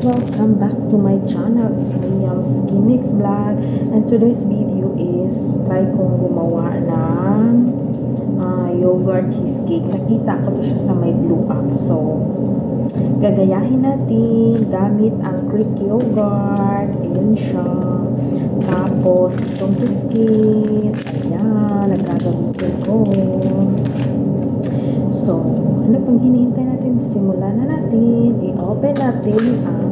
welcome back to my channel. It's Liam's Gimmicks Vlog, and today's video is try kong gumawa ng yogurt cheesecake. Nakita ko to siya sa may blue app. So, gagayahin natin gamit ang Greek yogurt. Ayan siya. Tapos, itong biscuit. Ayan, nagkagamitin ko. So, ano pang hinihintay natin? Simulan na natin. I-open natin ang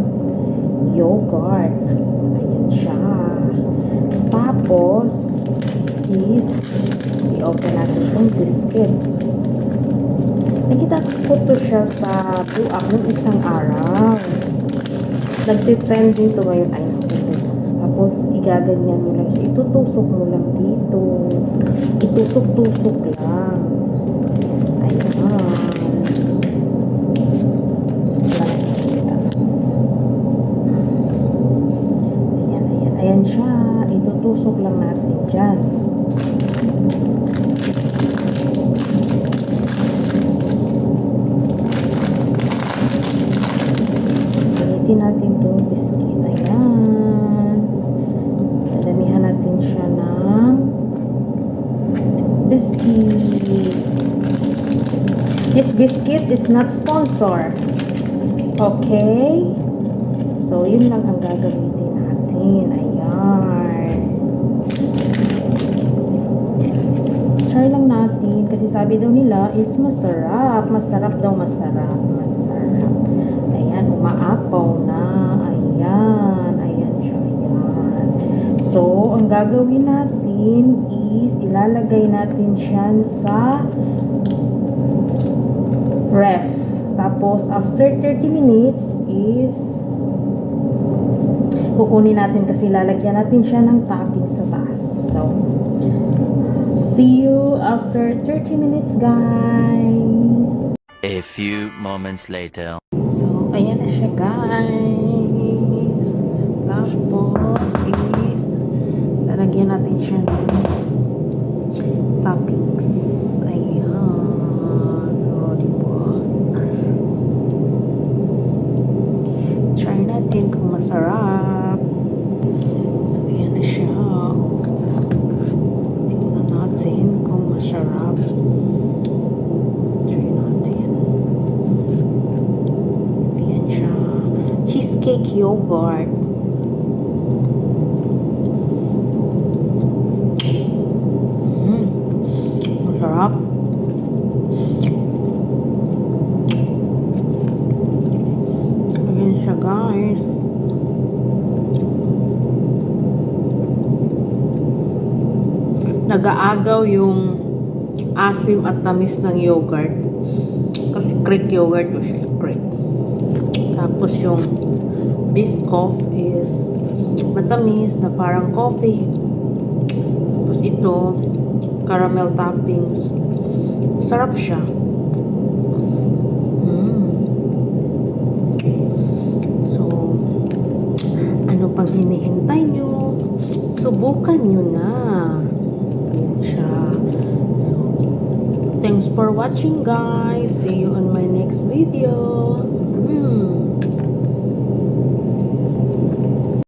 yogurt. Ayan siya. Tapos, i-open natin itong biscuit. Nakita ko to siya sa blue app ng isang araw. Nagtitrend din to ngayon. Ay, tapos, igaganyan mo lang siya. Itutusok mo lang dito. Itusok-tusok lang. Ayan siya. Itutusok lang natin dyan. Gamitin natin itong biscuit. Ayan. Dadamihan natin siya ng biscuit. This biscuit is not sponsored. Okay? So, yun lang ang gagamitin natin. Ayan. Try lang natin. Kasi sabi daw nila is masarap. Masarap daw, masarap. Masarap. Ayan, umaapaw na. Ayan. Ayan siya. Ayan. So, ang gagawin natin is ilalagay natin siya sa ref. Tapos, after 30 minutes is kukunin natin kasi lalagyan natin siya ng topping sa taas. So, see you after 30 minutes, guys. A few moments later. So, ayan na siya, guys. Tapos, is lalagyan natin siya ng toppings. Ayan. Try natin kung masarap. So, ayan na siya. Tingnan natin kung masarap. Try natin. Ayan siya. Cheesecake yogurt. Masarap. Ayan siya, guys. Nag-aagaw yung asim at tamis ng yogurt. Kasi Greek yogurt o siya. Greek. Tapos yung Biscoff is matamis na parang coffee. Tapos ito, caramel toppings. Sarap siya. Ano pang hinihintay nyo? Subukan nyo na. Ayan siya. So, thanks for watching, guys. See you on my next video.